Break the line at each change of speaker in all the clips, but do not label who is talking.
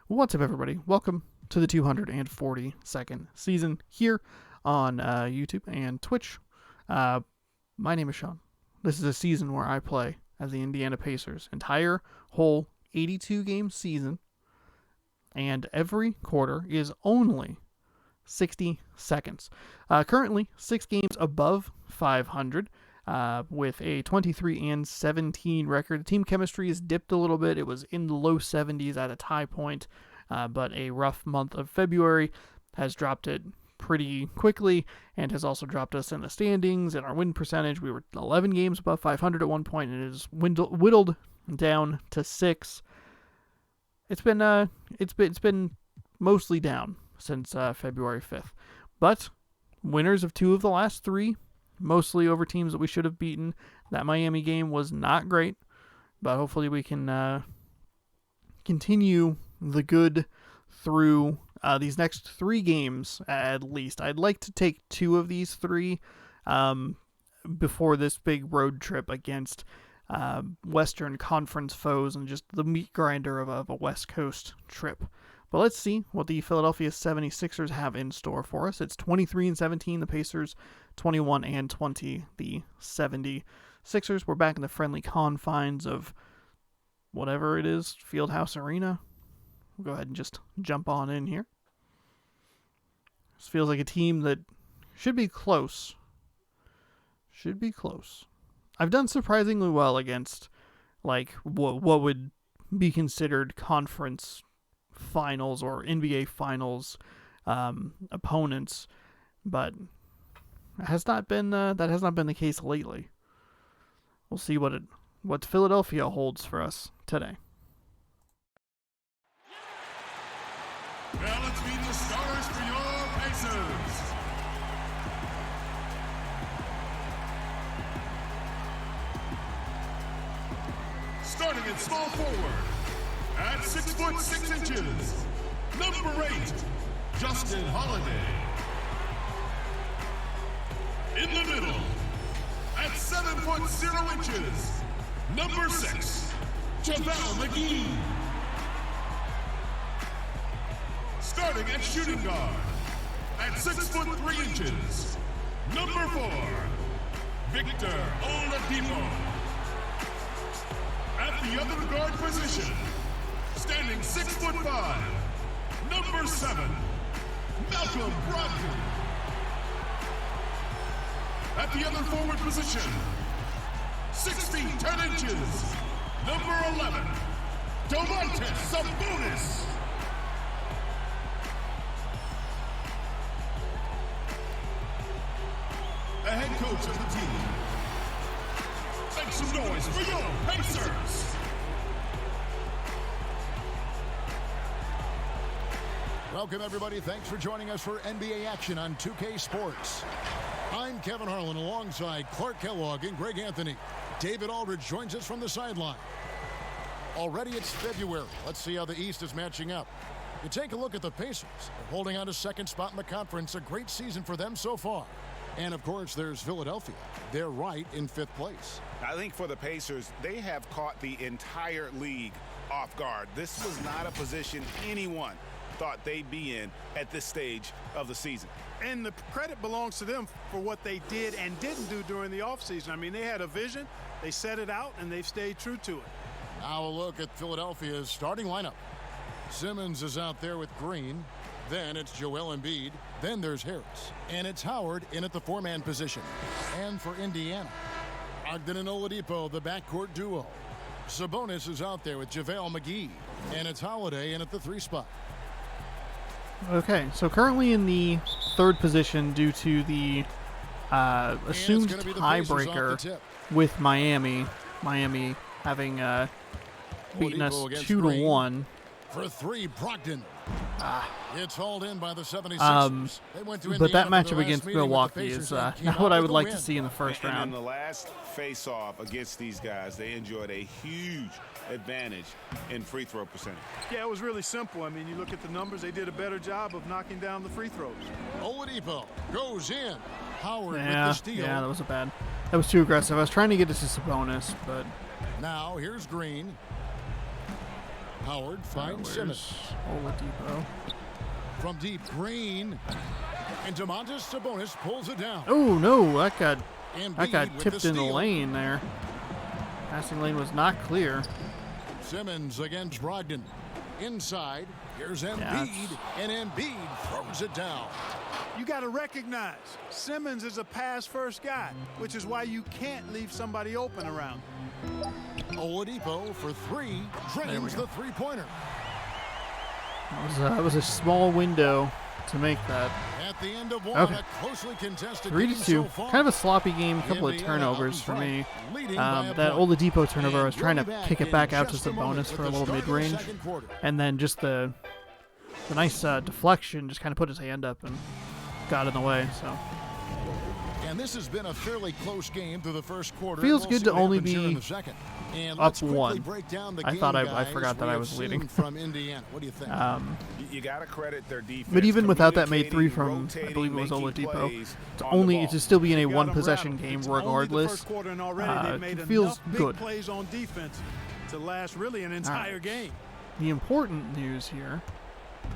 What's up, everybody? Welcome to the 242nd season here on YouTube and Twitch. My name is Sean. This is a season where I play as the Indiana Pacers' entire whole 82-game season, and every quarter is only 60 seconds. Currently, 6 games above 500. With a 23-17 record. The team chemistry has dipped a little bit. It was in the low 70s at its high point, but a rough month of February has dropped it pretty quickly and has also dropped us in the standings and our win percentage. We were 11 games above 500 at one point, and it is whittled down to 6. It's been mostly down since February 5th, but winners of 2 of the last 3. Mostly over teams that we should have beaten. That Miami game was not great, but hopefully we can continue the good through these next 3 games at least. I'd like to take 2 of these 3 before this big road trip against Western Conference foes and just the meat grinder of a West Coast trip. But let's see what the Philadelphia 76ers have in store for us. It's 23-17, the Pacers, 21-20, the 76ers. We're back in the friendly confines of whatever it is, Fieldhouse Arena. We'll go ahead and just jump on in here. This feels like a team that should be close. Should be close. I've done surprisingly well against, like, what would be considered conference finals or NBA finals opponents, but it has not been that has not been the case lately. We'll see what Philadelphia holds for us today.
Now let's meet the stars for your Pacers. Starting at small forward. At 6'6", number 8, Justin Holiday. In the middle, at 7'0", number 6, JaVale McGee. Starting at shooting guard, at 6'3", number 4, Victor Oladipo. At the other guard position, standing 6'5", number 7, Malcolm Brogdon. At the other forward position, 6 feet 10 inches, number 11, Domantas Sabonis. The head coach of the team. Make some noise for your Pacers.
Welcome, everybody. Thanks for joining us for NBA action on 2K Sports. I'm Kevin Harlan alongside Clark Kellogg and Greg Anthony. David Aldridge joins us from the sideline. Already it's February. Let's see how the East is matching up. You take a look at the Pacers. They're holding on to second spot in the conference. A great season for them so far. And, of course, there's Philadelphia. They're right in 5th place.
I think for the Pacers, they have caught the entire league off guard. This was not a position anyone thought they'd be in at this stage of the season.
And the credit belongs to them for what they did and didn't do during the offseason. I mean, they had a vision, they set it out, and they've stayed true to it.
Now a look at Philadelphia's starting lineup. Simmons is out there with Green. Then it's Joel Embiid. Then there's Harris. And it's Howard in at the 4-man position. And for Indiana, Brogdon and Oladipo, the backcourt duo. Sabonis is out there with JaVale McGee. And it's Holiday in at the 3 spot.
Okay, so currently in the 3rd position due to the assumed tiebreaker with Miami. Miami having beaten us 2-1.
For 3, Brogdon. It's hauled in by the 76ers.
But that matchup against Milwaukee is not what I would like to see in the first round.
And in the last face-off against these guys, they enjoyed a huge advantage in free throw percentage.
Yeah, it was really simple. I mean, you look at the numbers, they did a better job of knocking down the free throws.
Oladipo goes in. Howard with the steal.
Yeah, that was too aggressive. I was trying to get this to Sabonis, but
now here's Green. Howard finds Simmons.
Oladipo.
From deep, Green. And Domantas Sabonis pulls it down.
Oh, no. That got
Embiid with
tipped in the
steal.
lane there. Passing lane was not clear.
Simmons against Brogdon. Inside, here's Embiid, and Embiid throws it down.
You got to recognize Simmons is a pass-first guy, which is why you can't leave somebody open around.
Oladipo for three, drains the three-pointer.
That was a small window to make that.
At the end of one,
Okay.
a closely contested
3
game
to
so
2.
far.
Kind of a sloppy game. A couple of
Indiana
turnovers
up
for
in
me.
front, leading by a
That
point.
Oladipo turnover, I was
And
trying to
we'll be
kick
back
it back
in
out to
just a moment
Sabonis for
with
a
the
little
start of the
mid-range.
second quarter.
And then just the nice deflection just kind of put his hand up and got in the way. So
And this has been a fairly close game through the first quarter.
Feels
We'll
good
see
to
what
only
happens here
be
in the second. And
up
let's quickly
1.
break down the
I
game,
thought I
guys,
forgot that
we
I
have
was
seen
leading.
from Indiana. What do you think?
You got to credit their defense.
But even without that made 3 from, I
rotating,
believe it was
making
Oladipo,
plays
it's
on the
only
ball.
it's still being a
You got 'em
one-possession
rattled.
game
It's only the
regardless.
first quarter, and already they made
It feels
enough big
good.
plays on defense to last really an entire game.
The important news here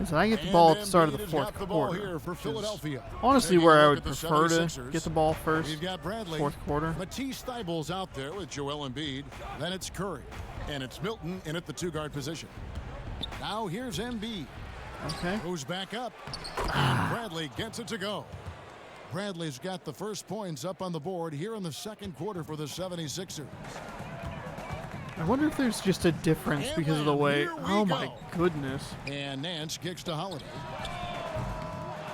is that I get the
And
ball at the start of
Embiid
the
has
fourth
got the ball
quarter.
here for
which is
Philadelphia.
honestly
Taking
where
a
I
look
would
at the
prefer to
76ers.
get the ball first.
We've got Bradley,
Fourth quarter.
Matisse Thybulle's out there with Joel Embiid. Then it's Curry. And it's Milton in at the two-guard position. Now here's Embiid.
Okay.
Goes back up. And Bradley gets it to go. Bradley's got the first points up on the board here in the second quarter for the 76ers.
I wonder if there's just a difference
And
because of the way.
here we
Oh my
go.
goodness.
And Nance kicks to Holiday.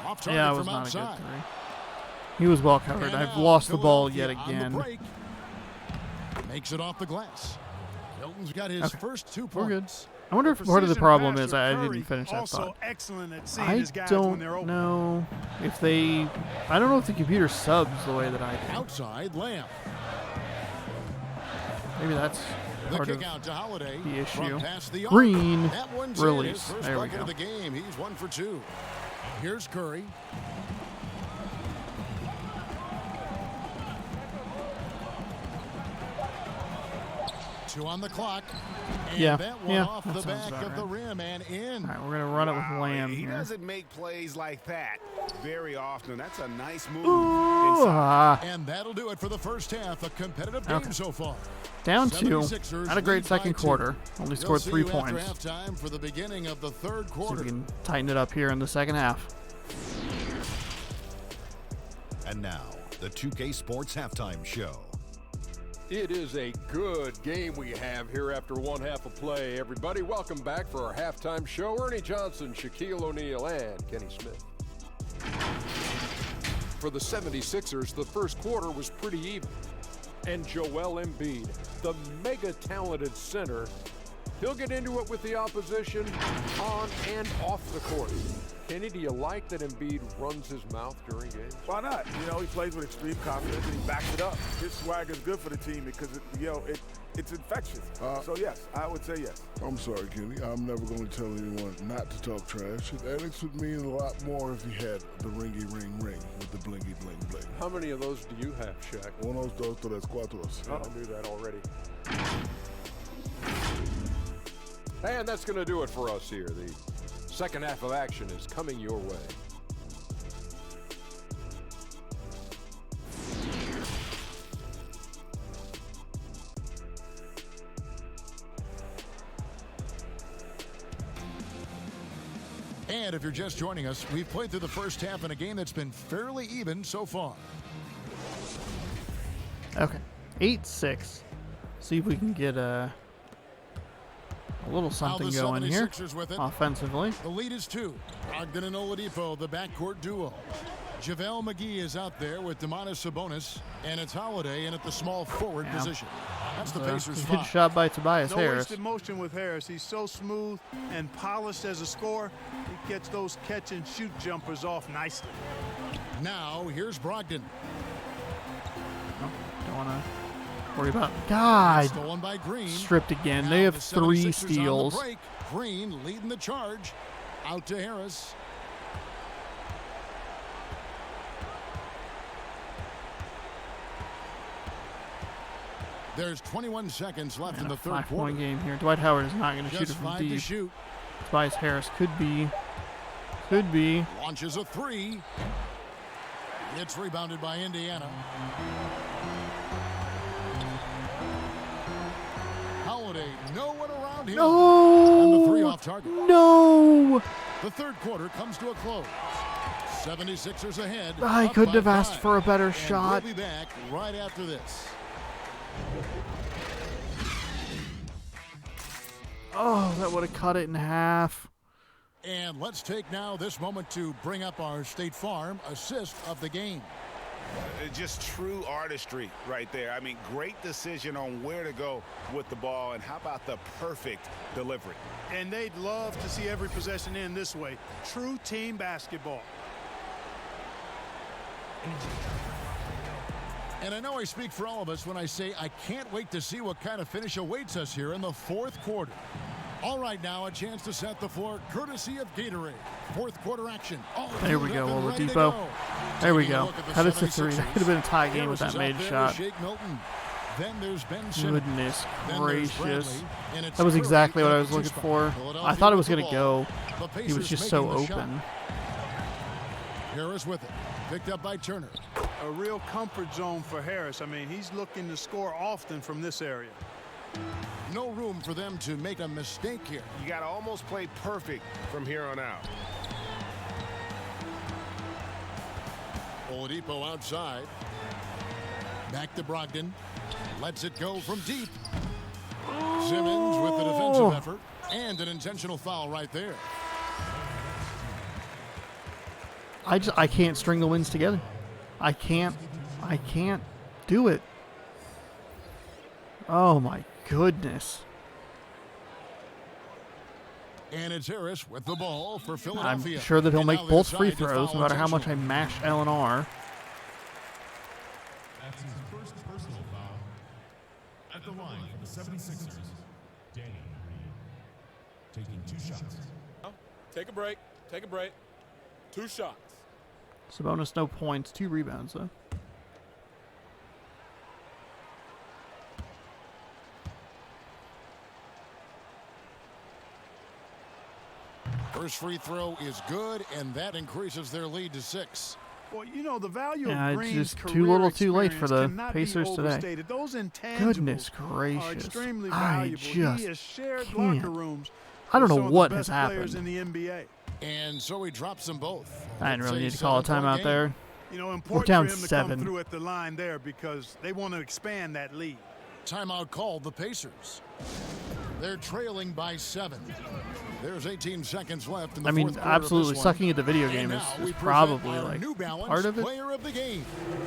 Off target
Yeah, it was
from
not
outside.
a good 3. He was well covered.
And
I've
now
lost the ball yet
Philadelphia on
again.
the break. Makes it off the glass. Milton's got his
Okay.
first 2
We're good.
points.
I wonder if part of the
Precision
problem
passer
is I
Curry
didn't finish that
also
thought.
excellent at seeing
I
his guys when
don't
they're open.
know if they. I don't know if the computer subs the way that I do.
Outside layup.
Maybe that's
The
part
kick
of.
out to Holiday.
the
From
issue.
past the arc.
Green
That one's
release.
In his first
There we
bucket
go.
of the game. He's 1 for 2. Here's Curry. Two on the clock. And
Yeah,
that one
yeah,
off
that
the
sounds
back
about
of the
right.
rim and in.
All right, we're gonna run it with
Wow,
Lamb
he
here.
doesn't make plays like that very often. That's a nice move.
Ooh,
inside.
And that'll do it for the first half. A competitive game
Okay.
so far.
Down 2.
76ers
Not a great
lead by
second
2.
quarter. Only
We'll
scored
see
3
you after
points.
halftime for the beginning of the third
See if
quarter.
we can tighten it up here in the second half.
And now, the 2K Sports Halftime Show.
It is a good game we have here after one half of play. Everybody, welcome back for our halftime show. Ernie Johnson, Shaquille O'Neal, and Kenny Smith. For the 76ers, the first quarter was pretty even. And Joel Embiid, the mega-talented center, he'll get into it with the opposition on and off the court. Kenny, do you like that Embiid runs his mouth during games?
Why not? You know, he plays with extreme confidence and he backs it up. His swag is good for the team because, it's infectious. So, yes, I would say yes.
I'm sorry, Kenny. I'm never going to tell anyone not to talk trash. Alex would mean a lot more if he had the ringy ring ring with the blingy bling bling.
How many of those do you have, Shaq?
Unos, dos, tres, cuatros.
I knew that already. And that's going to do it for us here. The second half of action is coming your way.
And if you're just joining us, we've played through the first half in a game that's been fairly even so far.
Okay. 8-6. See if we can get a little something
the
going here
76ers with it.
offensively.
The lead is 2. Brogdon and Oladipo, the backcourt duo. JaVale McGee is out there with Domantas Sabonis, and it's Holiday in at the small forward
Yeah.
position. That's the
Good
Pacers'
shot
5.
by Tobias
No
Harris.
wasted motion with Harris. He's so smooth and polished as a scorer. He gets those catch-and-shoot jumpers off nicely.
Now, here's Brogdon.
Don't want to worry about. God,
Stolen by Green.
stripped again.
Now
They have
the
3
76ers on the
steals.
break. Green leading the charge. Out to Harris. There's 21 seconds left in the third
5-point
quarter.
game here. Dwight Howard is not going to shoot it
Just
from
5 to
deep.
shoot.
Tobias Harris could be. Could be.
Launches a 3. It's rebounded by Indiana. Holiday, no one around him.
No!
And the 3 off target.
No!
The third quarter comes to a close. 76ers ahead.
I
up
couldn't
by
have asked
5.
for a better
And
shot.
We'll be back right after this.
Oh, that would have cut it in half.
And let's take now this moment to bring up our State Farm assist of the game.
Just true artistry right there. I mean, great decision on where to go with the ball, and how about the perfect delivery?
And they'd love to see every possession end this way. True team basketball.
And I know I speak for all of us when I say I can't wait to see what kind of finish awaits us here in the fourth quarter. All right, now a chance to set the floor courtesy of Gatorade. Fourth quarter action.
There we go, Oladipo. There we go. Cut it to 3. That could have been a tie game with that made shot.
Then there's Ben Simmons.
Goodness
Then there's
gracious.
Bradley, and it's
That was
Curry
exactly what
at
I
the
was looking
2 spot.
for.
Philadelphia
I thought it
with
was
the
going to
ball.
go.
The
He was
Pacers
just so
making the shot.
open.
Harris with it. Picked up by Turner.
A real comfort zone for Harris. I mean, he's looking to score often from this area.
No room for them to make a mistake here.
You got to almost play perfect from here on out.
Oladipo outside. Back to Brogdon. Lets it go from deep. Simmons with the defensive effort. And an intentional foul right there.
I can't string the wins together. I can't do it. Oh my goodness.
And it's Harris with the ball for Philadelphia.
I'm sure that he'll
And
make
now the
both
other
free
side, they
throws, no
foul
matter how much I
intentionally.
mash L and R.
That's his first personal foul. At the line for the 76ers, Danny Green. Taking 2 shots.
Take a break. Take a break. 2 shots.
Sabonis, no points, 2 rebounds though.
First free throw is good, and that increases their lead to 6.
Well, you know, the value
Yeah,
of
it's
Green's
just
career
too little too late for
experience
the
cannot
Pacers
be
today.
overstated. Those intangibles
Goodness
are
gracious.
extremely
I
valuable.
just
He has shared
can't.
locker rooms
I don't
with
know
some of
what
the
has
best players
happened.
in the NBA.
And so he drops them both.
I didn't
It's
really need to call a
7-point
timeout
game.
there.
You know,
We're
important
down
for him to
7.
come through at the line there because they want to expand that lead.
Timeout called the Pacers. They're trailing by 7. There's 18 seconds left in the
I mean,
fourth quarter of
absolutely
this one.
sucking at the video
And
game
now
is
we present
probably
our
like
New Balance
part of it.
player of the game,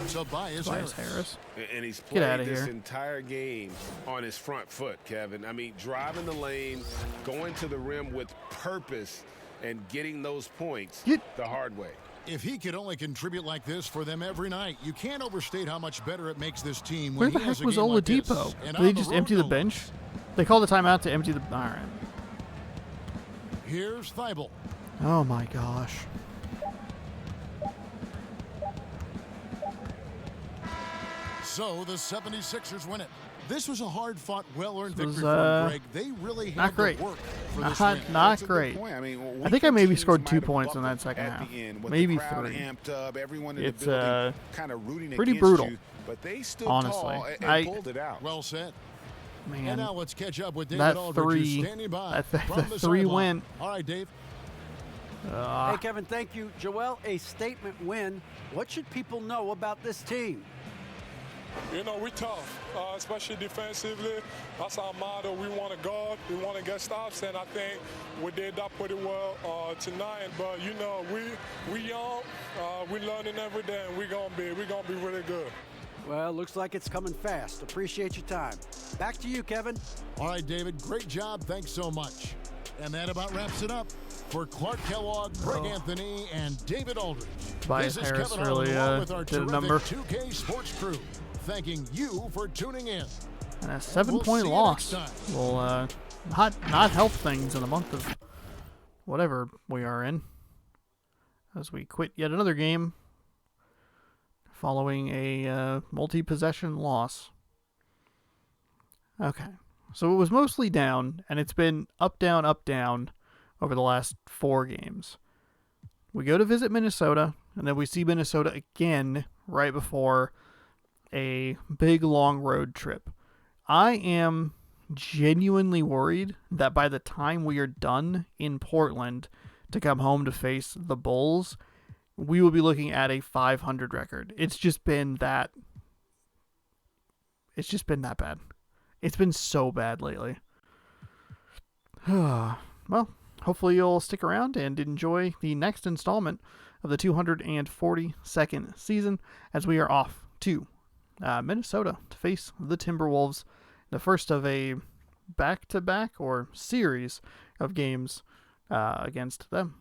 Tobias
Tobias
Harris.
Harris.
And he's
Get outta
played this
here.
entire game on his front foot, Kevin. I mean, driving the lane, going to the rim with purpose, and getting those points the hard way.
If he could only contribute like this for them every night, you can't overstate how much better it makes this team
Where
when
the
he has
heck
a
was
game like this.
Oladipo?
And
Did
on
they
the
just
road,
empty the
no
bench? They called the timeout to empty the. All right.
Here's Thibault.
Oh my gosh.
So the 76ers win it. This was a hard-fought, well-earned
This was,
victory for Greg. They really
not
had
great.
to work for this
Not,
win.
not
That's a good
great.
point. I mean,
I think I
weaker
maybe
teams
scored
might
2
have
points in
buckled
that second
at
half.
the end with
Maybe
the crowd
3.
amped up, everyone in
It's,
the building kind of rooting
pretty
against
brutal.
you, but they stood
Honestly.
tall and
I-
pulled it out.
Well said. And
Man,
now let's catch up with David
that
Aldridge, who's
3,
standing by
that
from the
3
sideline.
went.
All right, Dave.
Hey, Kevin, thank you. Joel, a statement win. What should people know about this team?
You know, we tough, especially defensively. That's our motto. We want to guard, we want to get stops, and I think we did that pretty well tonight. But you know, we young, we learning every day, and we're gonna be really good.
Well, looks like it's coming fast. Appreciate your time. Back to you, Kevin.
All right, David, great job. Thanks so much. And that about wraps it up for Clark Kellogg, Greg Anthony, and David Aldridge.
Tobias
This is
Harris
Kevin
really
Harlan along with our
did a
terrific
number.
2K Sports crew, thanking you for tuning in.
And a
We'll
7-point
see you
loss
next time.
will not help things in the month of whatever we are in, as we quit yet another game following a multi-possession loss. Okay. So it was mostly down, and it's been up, down, over the last 4 games. We go to visit Minnesota, and then we see Minnesota again right before a big, long road trip. I am genuinely worried that by the time we are done in Portland to come home to face the Bulls, we will be looking at a 500 record. It's just been that bad. It's been so bad lately. Well, hopefully you'll stick around and enjoy the next installment of the 242nd season as we are off to Minnesota to face the Timberwolves, the first of a back-to-back or series of games against them.